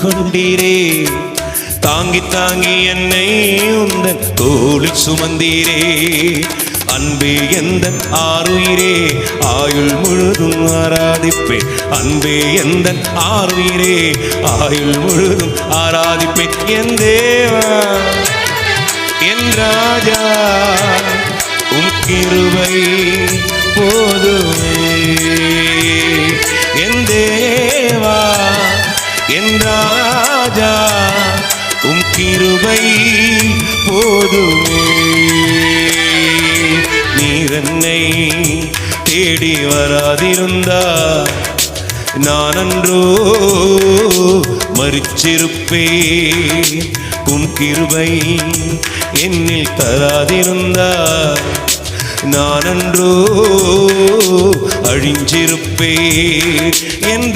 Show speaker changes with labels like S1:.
S1: கொண்டீரே. தாங்கி தாங்கி என்னை உந்தன் தோளில் சுமந்தீரே. அன்பே எந்தன் ஆருயிரே, ஆயுள் முழுதும் ஆராதிப்பேன். அன்பே எந்தன் ஆருயிரே, ஆயுள் முழுதும் ஆராதிப்பேன். என் தேவா என் ராஜா உம் கிருபை போதுமே. என் தேவா என் ராஜா உம் கிருபை போதுமே. நீர் என்னை தேடி வராதிருந்தார் நான் அன்றோ மரிச்சிருப்பேன். உம் கிருபை என்னில் தராதிருந்தார் நான் அன்றோ அழிஞ்சிருப்பேன். என்